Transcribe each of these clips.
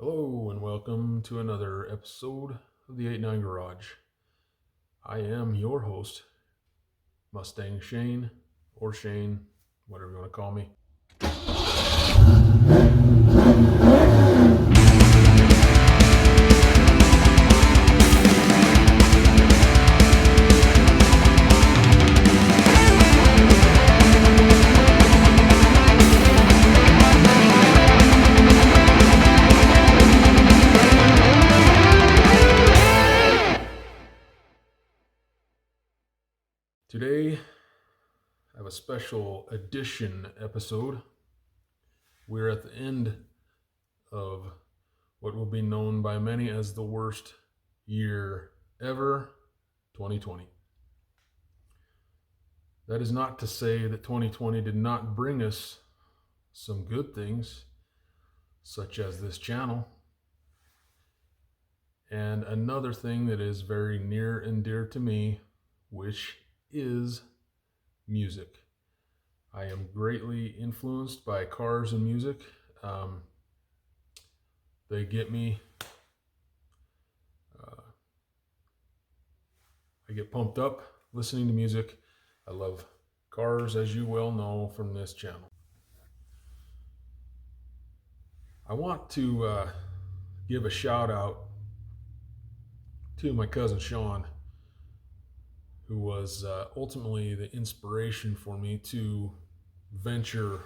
Hello and welcome to another episode of the 8-9 Garage. I am your host, Mustang Shane, or Shane, whatever you want to call me. Today, I have a special edition episode. We're at the end of what will be known by many as the worst year ever, 2020. That is not to say that 2020 did not bring us some good things, such as this channel. And another thing that is very near and dear to me, which is music. I am greatly influenced by cars and music. They get me. I get pumped up listening to music. I love cars, as you well know from this channel. I want to give a shout out to my cousin Sean, who was ultimately the inspiration for me to venture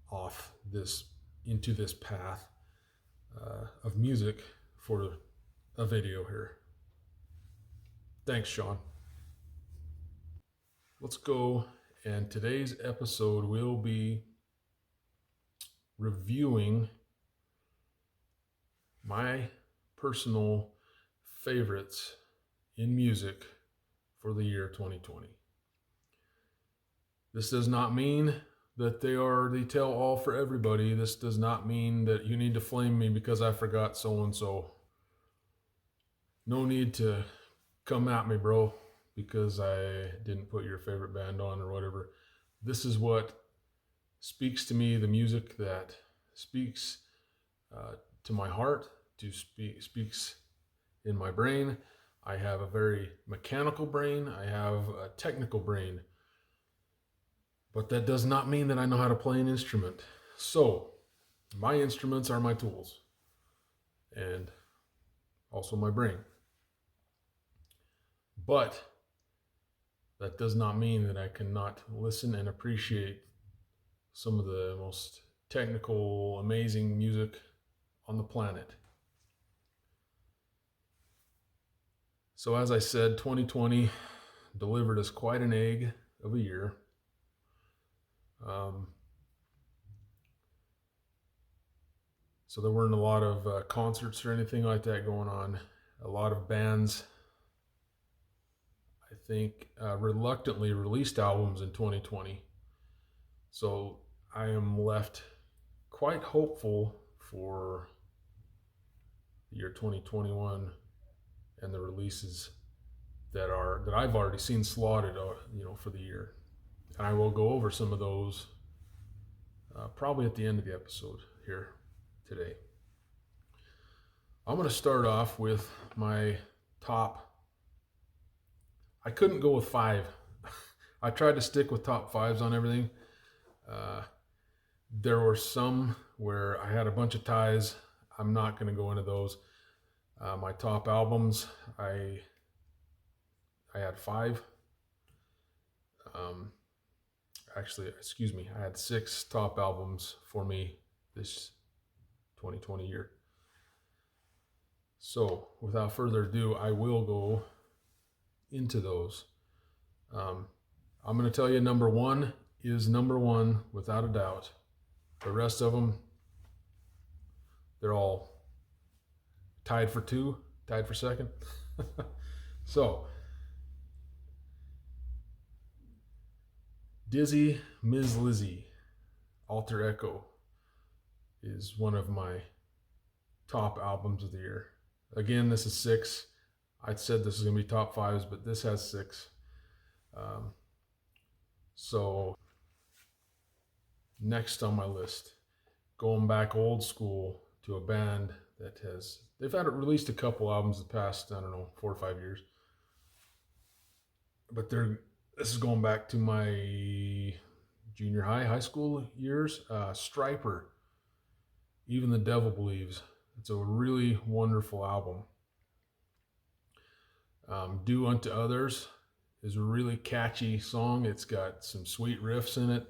off into this path of music for a video here. Thanks, Sean. Let's go, and today's episode will be reviewing my personal favorites in music for the year 2020. This does not mean that they are the tell-all for everybody. This does not mean that you need to flame me because I forgot so-and-so. No need to come at me, bro, because I didn't put your favorite band on or whatever. This is what speaks to me, the music that speaks to my heart, speaks in my brain. I have a very mechanical brain. I have a technical brain. But that does not mean that I know how to play an instrument. So, my instruments are my tools. And also my brain. But that does not mean that I cannot listen and appreciate some of the most technical, amazing music on the planet. So as I said, 2020 delivered us quite an egg of a year. So there weren't a lot of concerts or anything like that going on. A lot of bands, I think, reluctantly released albums in 2020. So I am left quite hopeful for the year 2021 and the releases that I've already seen slotted, for the year. And I will go over some of those probably at the end of the episode here today. I'm going to start off with my top. I couldn't go with 5. I tried to stick with top 5s on everything. There were some where I had a bunch of ties. I'm not going to go into those. My top albums, I had 5. I had 6 top albums for me this 2020 year. So, without further ado, I will go into those. I'm going to tell you number 1 is number 1 without a doubt. The rest of them, they're all tied for 2, tied for second. So, Dizzy Ms. Lizzy, Alter Echo, is one of my top albums of the year. Again, this is 6. I said this is going to be top 5s, but this has 6. So, next on my list, going back old school to a band that they've had released a couple albums the past, 4 or 5 years. But this is going back to my junior high school years. Striper, Even the Devil Believes. It's a really wonderful album. Do Unto Others is a really catchy song. It's got some sweet riffs in it.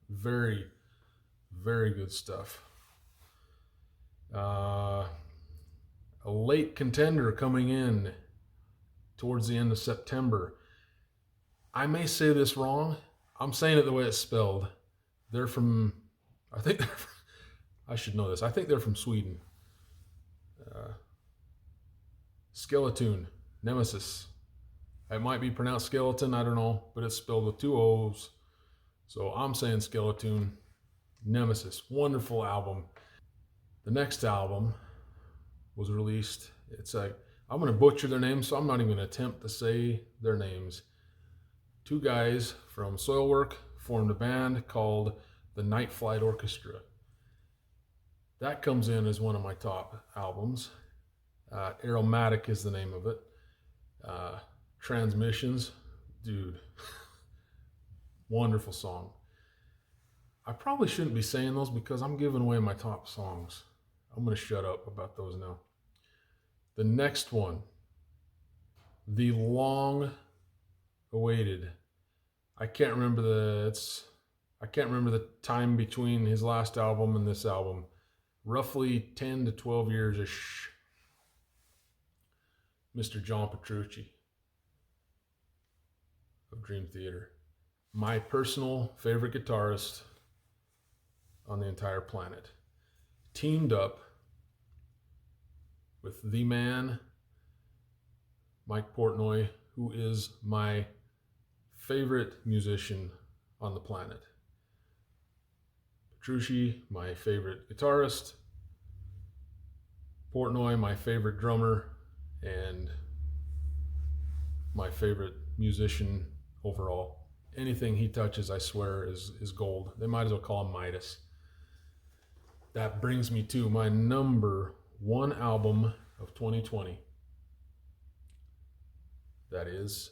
Very, very good stuff. A late contender coming in towards the end of September. I may say this wrong. I'm saying it the way it's spelled. They're from, I should know this. I think they're from Sweden. Skeleton, Nemesis. It might be pronounced skeleton, I don't know, but it's spelled with 2 O's. So I'm saying Skeleton, Nemesis. Wonderful album. The next album was released. I'm going to butcher their names, so I'm not even going to attempt to say their names. 2 guys from Soilwork formed a band called the Night Flight Orchestra. That comes in as one of my top albums. Aromatic is the name of it. Transmissions, dude, wonderful song. I probably shouldn't be saying those because I'm giving away my top songs. I'm going to shut up about those now. The next one, the long awaited. I can't remember the time between his last album and this album. Roughly 10 to 12 years-ish. Mr. John Petrucci of Dream Theater. My personal favorite guitarist on the entire planet. Teamed up with the man, Mike Portnoy, who is my favorite musician on the planet. Petrucci, my favorite guitarist. Portnoy, my favorite drummer, and my favorite musician overall. Anything he touches, I swear, is gold. They might as well call him Midas. That brings me to my number 1 album of 2020. That is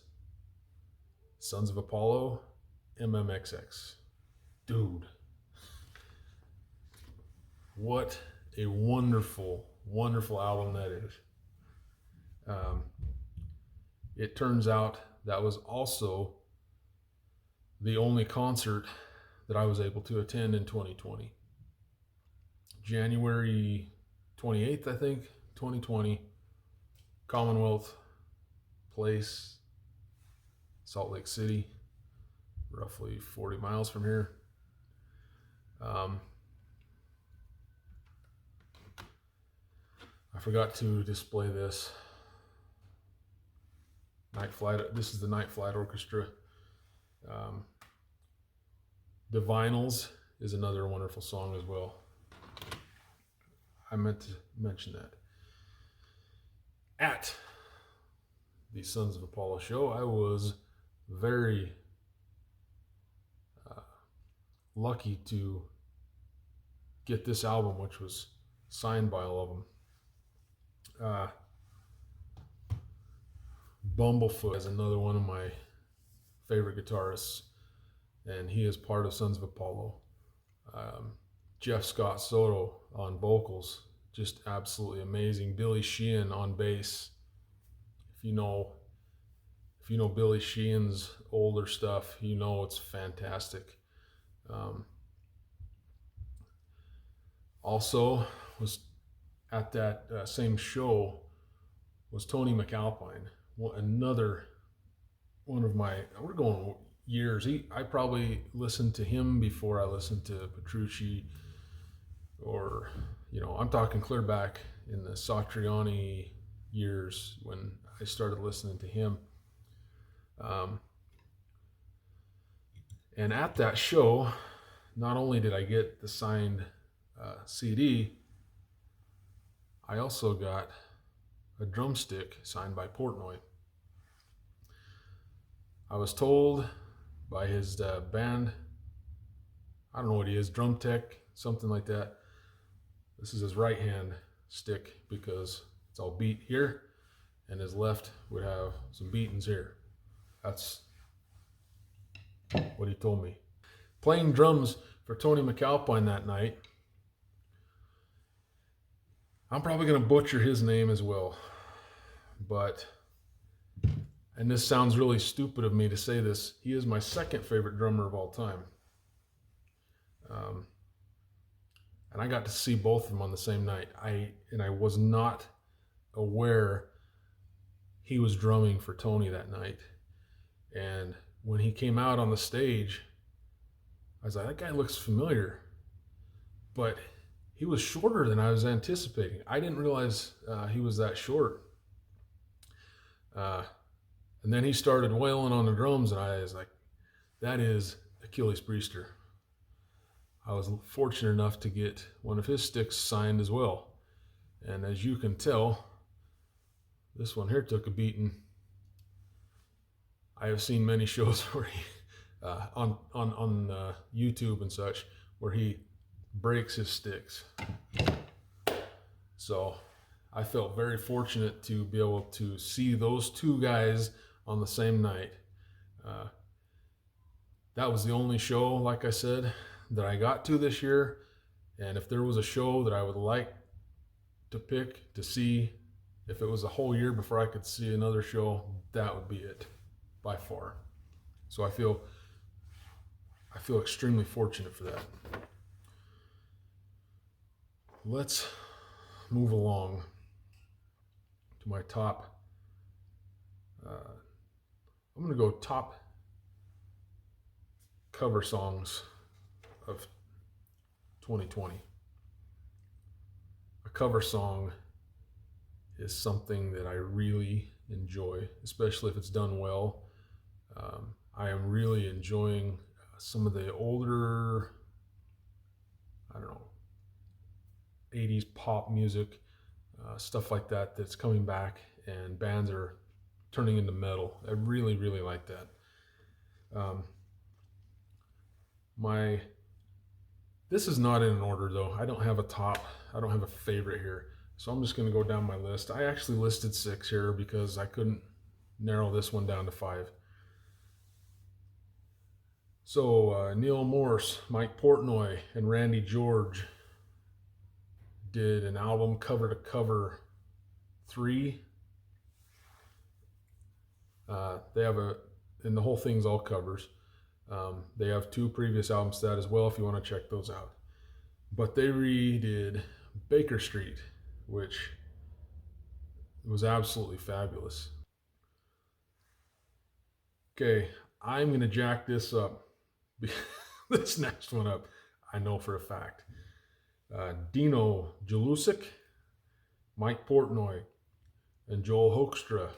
Sons of Apollo, MMXX. Dude. What a wonderful, wonderful album that is. It turns out that was also the only concert that I was able to attend in 2020. January 28th, I think, 2020, Commonwealth Place, Salt Lake City, roughly 40 miles from here. I forgot to display this. Night Flight. This is the Night Flight Orchestra. Divinals is another wonderful song as well. I meant to mention that. At the Sons of Apollo show, I was very lucky to get this album, which was signed by all of them. Bumblefoot is another one of my favorite guitarists, and he is part of Sons of Apollo. Jeff Scott Soto on vocals, just absolutely amazing. Billy Sheehan on bass. If you know Billy Sheehan's older stuff, you know it's fantastic. Also was at that same show was Tony Mcalpine. Another one of my, we're going years. I probably listened to him before I listened to Petrucci, or, I'm talking clear back in the Satriani years when I started listening to him. And at that show, not only did I get the signed CD, I also got a drumstick signed by Portnoy. I was told by his band, I don't know what he is, drum tech, something like that This is his right hand stick because it's all beat here, and his left would have some beatings here. That's what he told me. Playing drums for Tony Mcalpine that night. I'm probably going to butcher his name as well. But, and this sounds really stupid of me to say this, he is my second favorite drummer of all time. And I got to see both of them on the same night. I was not aware he was drumming for Tony that night. And when he came out on the stage, I was like, that guy looks familiar. But he was shorter than I was anticipating. I didn't realize he was that short. And then he started wailing on the drums, and I was like, that is Achilles Priester. I was fortunate enough to get one of his sticks signed as well. And as you can tell, this one here took a beating. I have seen many shows where he, on YouTube and such, where he breaks his sticks. So I felt very fortunate to be able to see those two guys on the same night. That was the only show, like I said, that I got to this year. And if there was a show that I would like to pick to see, if it was a whole year before I could see another show, that would be it by far. So I feel extremely fortunate for that. Let's move along to my top. I'm going to go top cover songs of 2020. A cover song is something that I really enjoy, especially if it's done well. I am really enjoying some of the older, 80s pop music, stuff like that that's coming back, and bands are turning into metal. I really, really like that. This is not in an order though. I don't have a top, I don't have a favorite here. So I'm just gonna go down my list. I actually listed 6 here because I couldn't narrow this one down to 5. So Neil Morse, Mike Portnoy, and Randy George did an album cover to cover 3. They have and the whole thing's all covers. They have 2 previous albums to that as well if you want to check those out. But they redid Baker Street, which was absolutely fabulous. Okay, I'm going to jack this up. This next one up, I know for a fact. Dino Jalusic, Mike Portnoy, and Joel Hoekstra.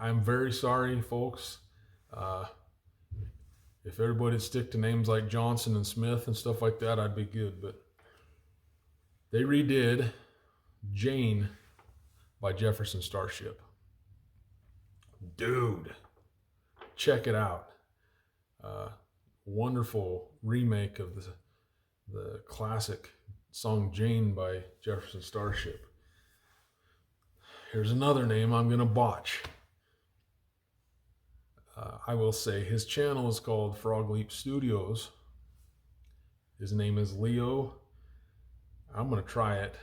I'm very sorry, folks. If everybody'd stick to names like Johnson and Smith and stuff like that, I'd be good. But they redid Jane by Jefferson Starship. Dude, check it out. Wonderful remake of the classic song Jane by Jefferson Starship. Here's another name I'm going to botch. I will say his channel is called Frog Leap Studios. His name is Leo. I'm going to try it.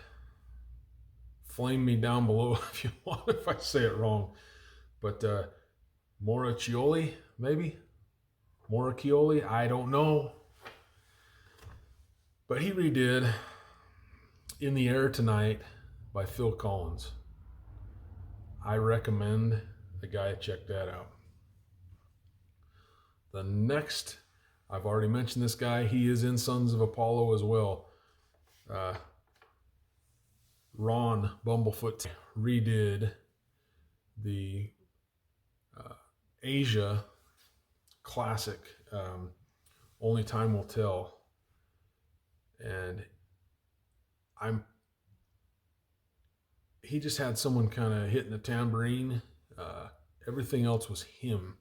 Flame me down below if you want, if I say it wrong. But Moracchioli, maybe? Moracchioli, I don't know. But he redid In the Air Tonight by Phil Collins. I recommend the guy check that out. The next, I've already mentioned this guy. He is in Sons of Apollo as well. Ron Bumblefoot redid the Asia classic, Only Time Will Tell. And he just had someone kind of hitting the tambourine. Everything else was him.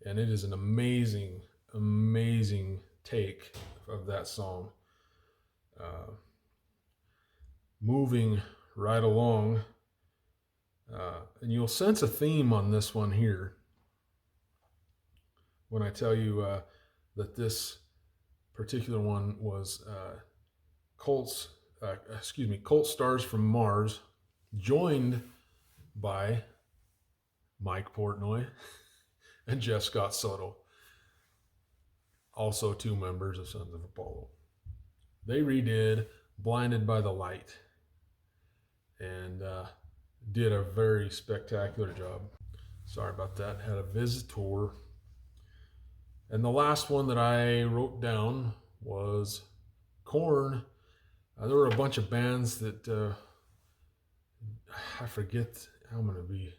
And it is an amazing, amazing take of that song. moving right along. And you'll sense a theme on this one here when I tell you that this particular one was Colt Stars from Mars, joined by Mike Portnoy and Jeff Scott Soto, also two members of Sons of Apollo. They redid Blinded by the Light and did a very spectacular job. Sorry about that. Had a visitor. And the last one that I wrote down was Korn. There were a bunch of bands that I forget how I'm going to be.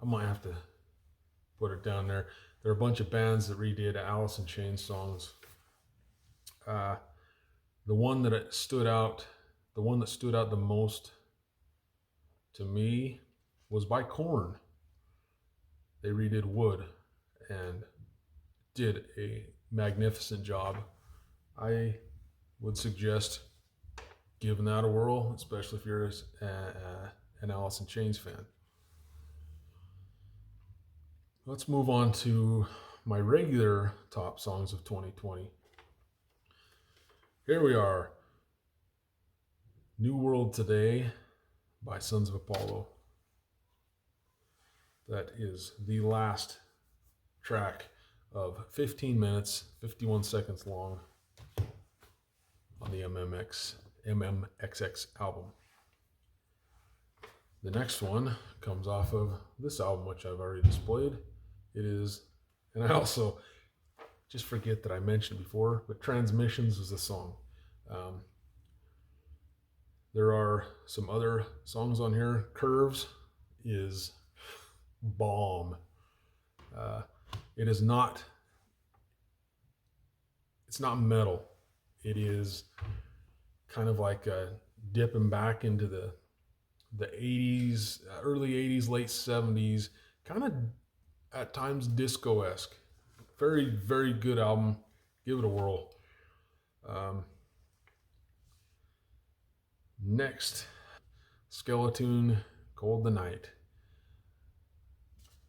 I might have to put it down there. There are a bunch of bands that redid Alice in Chains songs. The one that stood out the most to me was by Korn. They redid Wood and did a magnificent job. I would suggest giving that a whirl, especially if you're an Alice in Chains fan. Let's move on to my regular top songs of 2020. Here we are. New World Today by Sons of Apollo. That is the last track of 15 minutes, 51 seconds long on the MMXX album. The next one comes off of this album, which I've already displayed. It is, and I also just forget that I mentioned before, but Transmissions was the song. There are some other songs on here. Curves is bomb. It's not metal. It is kind of like dipping back into the 80s, early 80s, late 70s, kind of at times disco-esque. Very, very good album. Give it a whirl. Next, Skeleton, Cold the Night.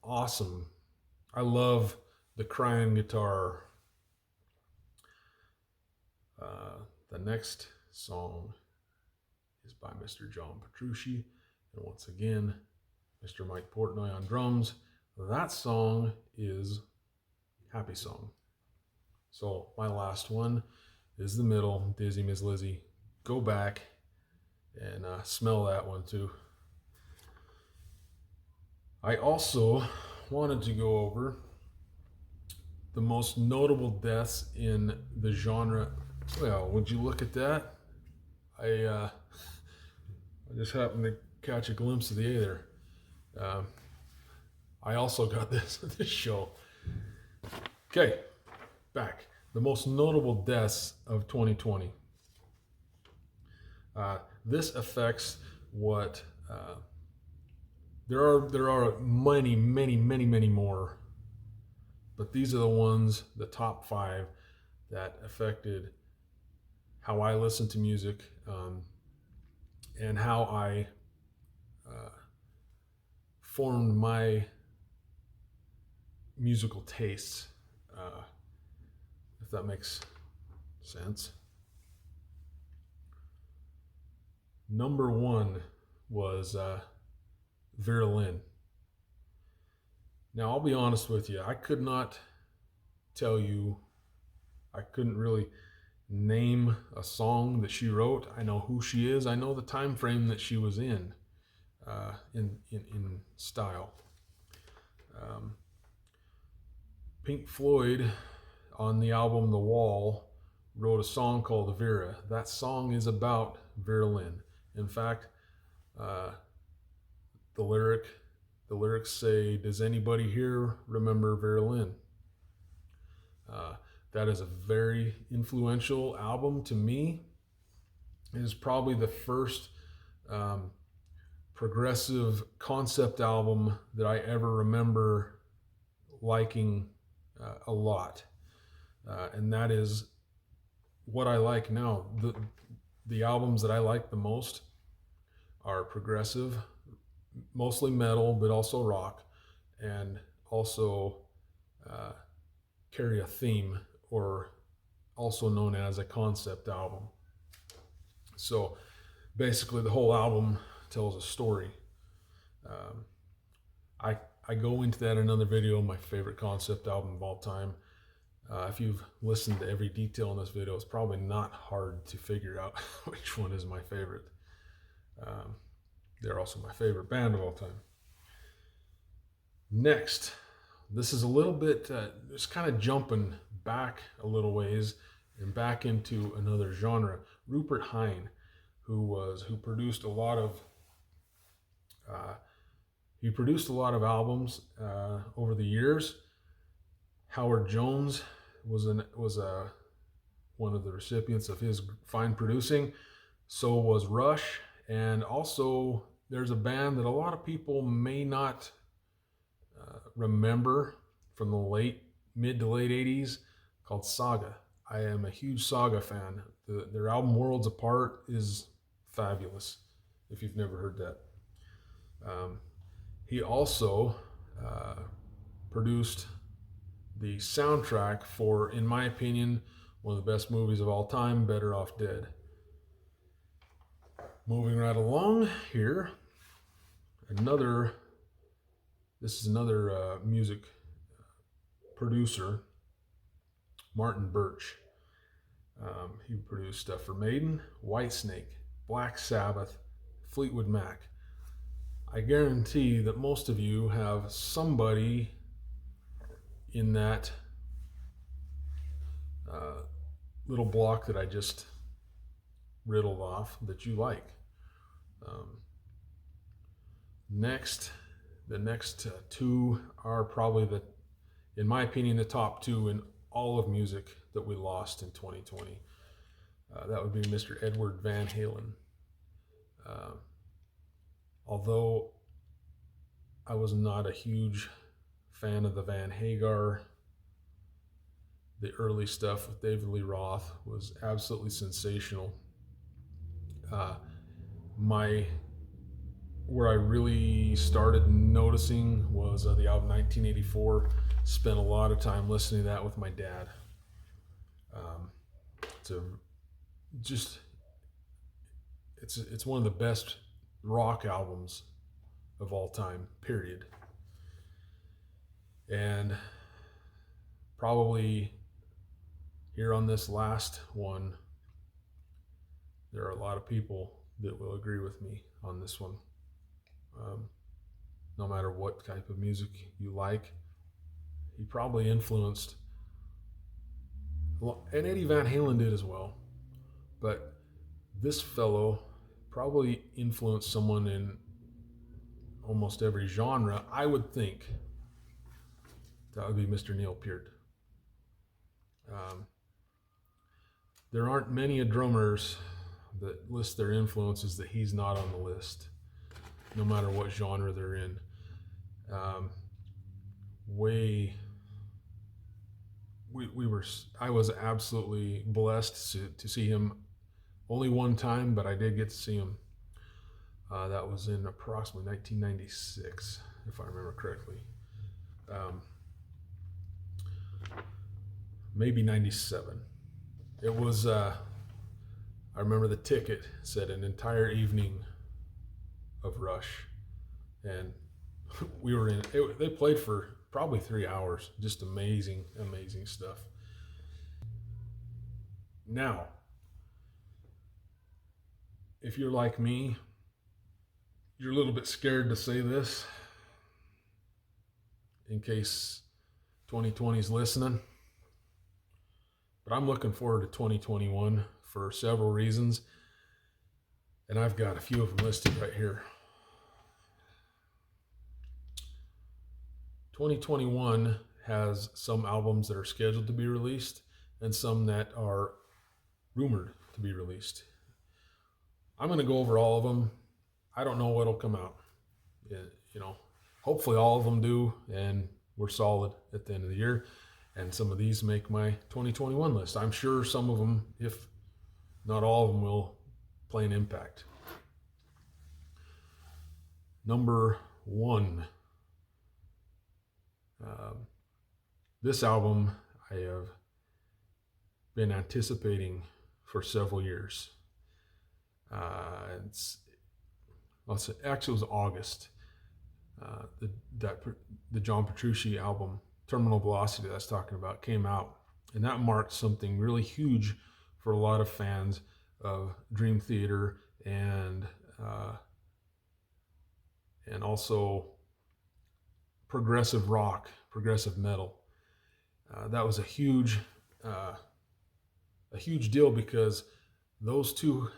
Awesome. I love the crying guitar. The next song is by Mr. John Petrucci, and once again, Mr. Mike Portnoy on drums. That song is Happy Song. So my last one is the middle, Dizzy Miss Lizzy. Go back and smell that one too. I also wanted to go over the most notable deaths in the genre. Well, would you look at that? I just happened to catch a glimpse of the A there. I also got this show. Okay, back. The most notable deaths of 2020. This affects what there are many more, but these are the ones, the top 5 that affected how I listen to music and how I formed my musical tastes, if that makes sense. Number 1 was Vera Lynn. Now, I'll be honest with you. I could not tell you, I couldn't really name a song that she wrote. I know who she is. I know the time frame that she was in style. Pink Floyd, on the album The Wall, wrote a song called Vera. That song is about Vera Lynn. In fact, the lyrics say, "Does anybody here remember Vera Lynn?" That is a very influential album to me. It is probably the first progressive concept album that I ever remember liking a lot. And that is what I like now. The albums that I like the most are progressive, mostly metal, but also rock, and also carry a theme, or also known as a concept album. So basically the whole album tells a story. I go into that in another video, my favorite concept album of all time. If you've listened to every detail in this video, it's probably not hard to figure out which one is my favorite. They're also my favorite band of all time. Next, this is a little bit, just kind of jumping back a little ways and back into another genre. Rupert Hein, who produced a lot of albums over the years. Howard Jones was one of the recipients of his fine producing. So was Rush, and also there's a band that a lot of people may not remember from the mid to late 80s called Saga. I am a huge Saga fan. Their album Worlds Apart is fabulous, if you've never heard that. He also produced the soundtrack for, in my opinion, one of the best movies of all time, Better Off Dead. Moving right along here, this is another music producer, Martin Birch. He produced stuff for Maiden, Whitesnake, Black Sabbath, Fleetwood Mac. I guarantee that most of you have somebody in that little block that I just riddled off that you like. The next two are probably in my opinion, the top two in all of music that we lost in 2020. That would be Mr. Edward Van Halen. Although I was not a huge fan of the Van Hagar, the early stuff with David Lee Roth was absolutely sensational. Where I really started noticing was the album 1984. Spent a lot of time listening to that with my dad. It's one of the best rock albums of all time, period. And probably here on this last one, there are a lot of people that will agree with me on this one. No matter what type of music you like, he probably influenced, and Eddie Van Halen did as well, but this fellow probably influenced someone in almost every genre. I would think that would be Mr. Neil Piert. There aren't many drummers that list their influences that he's not on the list, no matter what genre they're in. I was absolutely blessed to see him only one time, but I did get to see him. That was in approximately 1996, if I remember correctly. Maybe 97. It was, I remember the ticket said an entire evening of Rush. And we were they played for probably 3 hours. Just amazing, amazing stuff. Now, if you're like me, you're a little bit scared to say this in case 2020 is listening. But I'm looking forward to 2021 for several reasons. And I've got a few of them listed right here. 2021 has some albums that are scheduled to be released and some that are rumored to be released. I'm going to go over all of them. I don't know what'll come out. Hopefully all of them do, and we're solid at the end of the year. And some of these make my 2021 list. I'm sure some of them, if not all of them, will play an impact. Number 1. This album I have been anticipating for several years. Actually, it was August. The John Petrucci album, Terminal Velocity, that's talking about, came out, and that marked something really huge for a lot of fans of Dream Theater and also progressive rock, progressive metal. That was a huge deal because those two,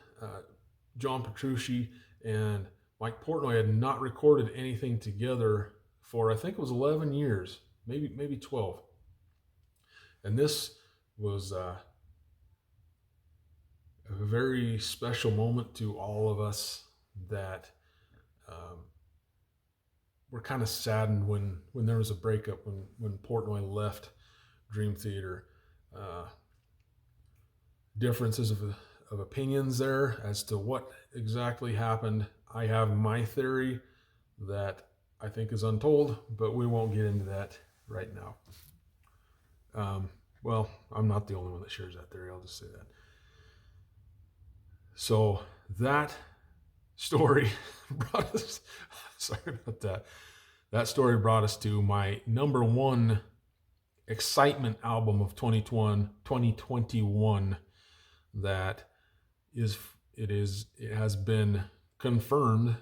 John Petrucci and Mike Portnoy, had not recorded anything together for, I think it was 11 years, maybe 12. And this was a very special moment to all of us that were kind of saddened when there was a breakup, when Portnoy left Dream Theater. Differences of opinions there as to what exactly happened. I have my theory that I think is untold, but we won't get into that right now. Well, I'm not the only one that shares that theory, I'll just say that. So that story brought us, sorry about that. That story brought us to my number 1 excitement album of 2021 that it has been confirmed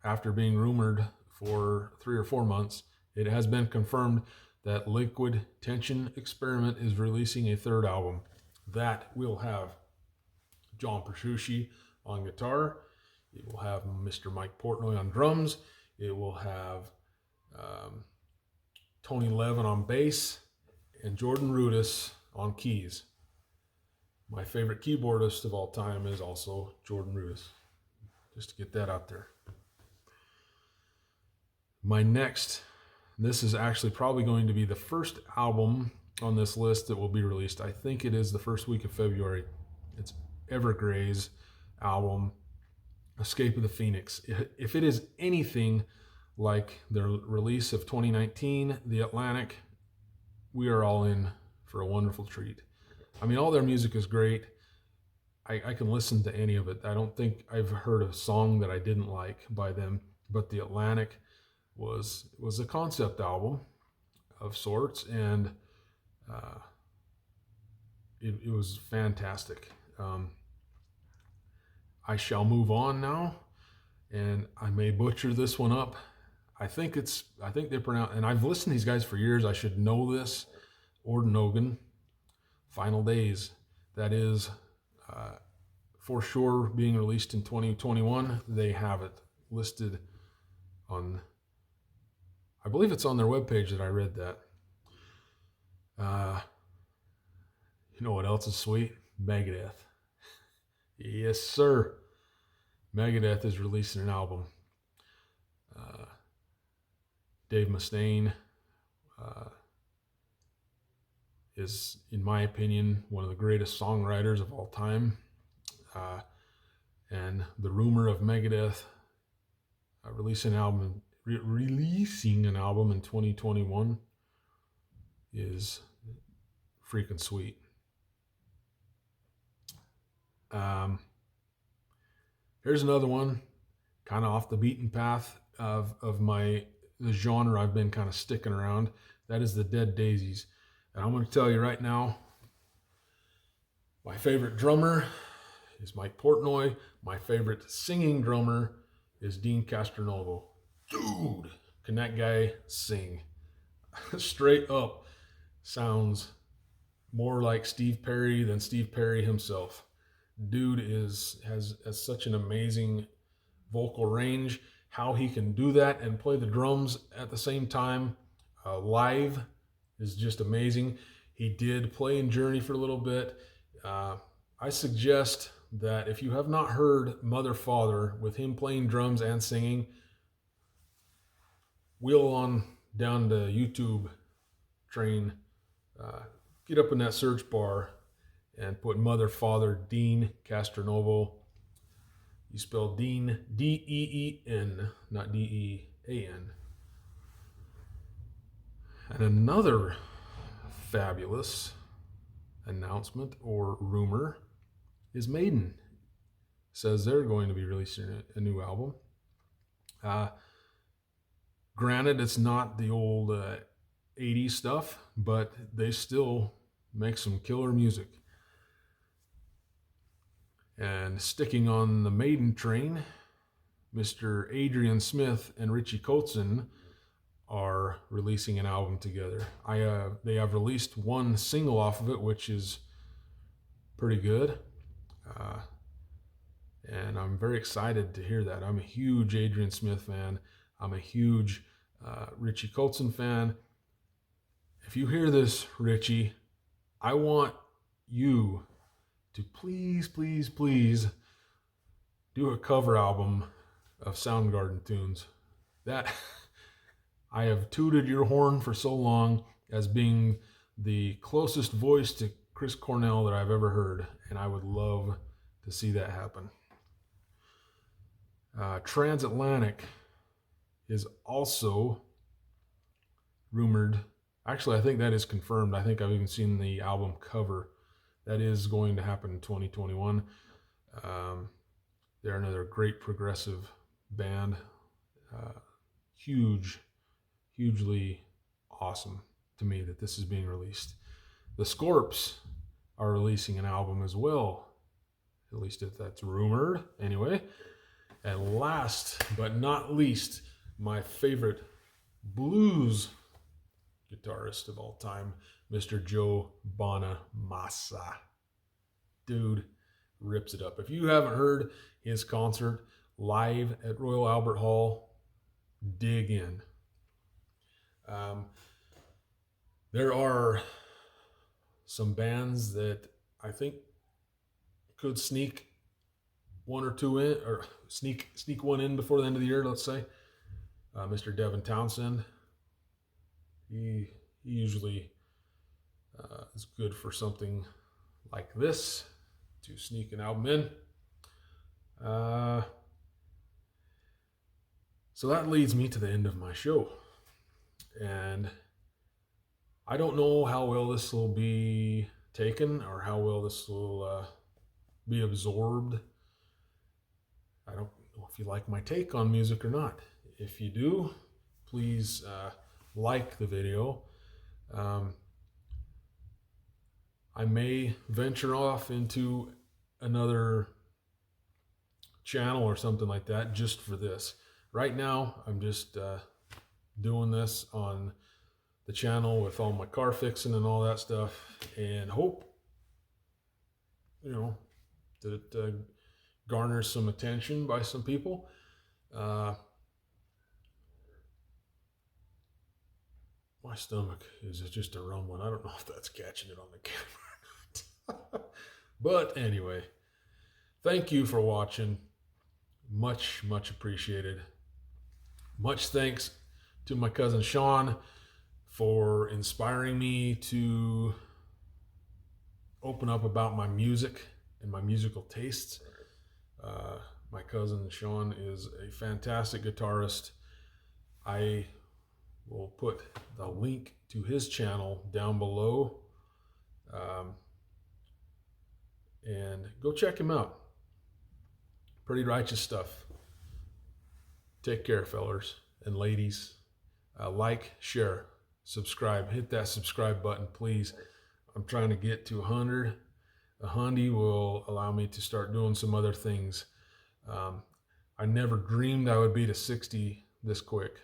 after being rumored for 3 or 4 months. It has been confirmed that Liquid Tension Experiment is releasing a 3rd album that will have John Petrucci on guitar. It will have Mr. Mike Portnoy on drums. It will have Tony Levin on bass and Jordan Rudess on keys. My favorite keyboardist of all time is also Jordan Rudess. Just to get that out there. My next, this is actually probably going to be the first album on this list that will be released. I think it is the first week of February. It's Evergrey's album, Escape of the Phoenix. If it is anything like their release of 2019, The Atlantic, we are all in for a wonderful treat. I mean, all their music is great. I can listen to any of it. I don't think I've heard a song that I didn't like by them, but The Atlantic was a concept album of sorts, and it was fantastic. I Shall Move On Now, and I may butcher this one up. I think they pronounce, and I've listened to these guys for years. I should know this. Ordenogan, Final Days. That is for sure being released in 2021. They have it listed on, I believe it's on their webpage that I read that. You know what else is sweet? Megadeth. Yes, sir. Megadeth is releasing an album. Dave Mustaine is, in my opinion, one of the greatest songwriters of all time. And the rumor of Megadeth releasing an album in 2021 is freaking sweet. Here's another one, kind of off the beaten path of the genre I've been kind of sticking around. That is the Dead Daisies. And I'm going to tell you right now, my favorite drummer is Mike Portnoy. My favorite singing drummer is Dean Castronovo. Dude, can that guy sing? Straight up sounds more like Steve Perry than Steve Perry himself. Dude has such an amazing vocal range. How he can do that and play the drums at the same time live is just amazing. He did play in Journey for a little bit. I suggest that if you have not heard Mother Father with him playing drums and singing, wheel on down the YouTube train, get up in that search bar and put Mother Father Dean Castronovo. You spell Dean, D-E-E-N, not D-E-A-N. And another fabulous announcement or rumor is Maiden says they're going to be releasing a new album. Granted, it's not the old 80s stuff, but they still make some killer music. And sticking on the Maiden train, Mr. Adrian Smith and Richie Kotzen are releasing an album together. They have released one single off of it, which is pretty good. And I'm very excited to hear that. I'm a huge Adrian Smith fan. I'm a huge Richie Kotzen fan. If you hear this, Richie, I want you to please, please, please do a cover album of Soundgarden tunes. That I have tooted your horn for so long as being the closest voice to Chris Cornell that I've ever heard, and I would love to see that happen. Transatlantic is also rumored. Actually, I think that is confirmed. I think I've even seen the album cover. That is going to happen in 2021. They're another great progressive band. Hugely awesome to me that this is being released. The Scorps are releasing an album as well. At least if that's rumored. Anyway. And last but not least, my favorite blues guitarist of all time, Mr. Joe Bonamassa. Dude rips it up. If you haven't heard his concert live at Royal Albert Hall, dig in. There are some bands that I think could sneak one or two in, or sneak one in before the end of the year, let's say. Mr. Devin Townsend, he usually is good for something like this, to sneak an album in. So that leads me to the end of my show. And I don't know how well this will be taken or how well this will be absorbed. I don't know if you like my take on music or not. If you do, please like the video. I may venture off into another channel or something like that just for this. Right now, I'm just doing this on the channel with all my car fixing and all that stuff, and hope, that it garners some attention by some people. My stomach is just a rumbling. I don't know if that's catching it on the camera or not. But anyway, thank you for watching. Much appreciated. Much thanks to my cousin Sean for inspiring me to open up about my music and my musical tastes. My cousin Sean is a fantastic guitarist. I will put the link to his channel down below. And go check him out. Pretty righteous stuff. Take care, fellers and ladies. Like, share, subscribe. Hit that subscribe button, please. I'm trying to get to 100. 100 will allow me to start doing some other things. I never dreamed I would be to 60 this quick.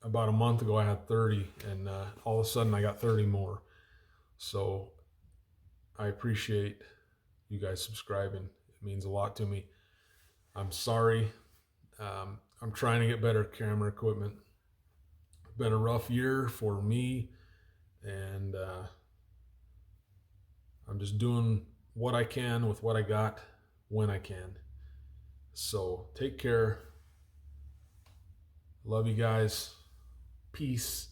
About a month ago, I had 30, and all of a sudden, I got 30 more. So I appreciate you guys subscribing. It means a lot to me. I'm sorry. I'm trying to get better camera equipment. It's been a rough year for me, and I'm just doing what I can with what I got when I can. So take care. Love you guys. Peace.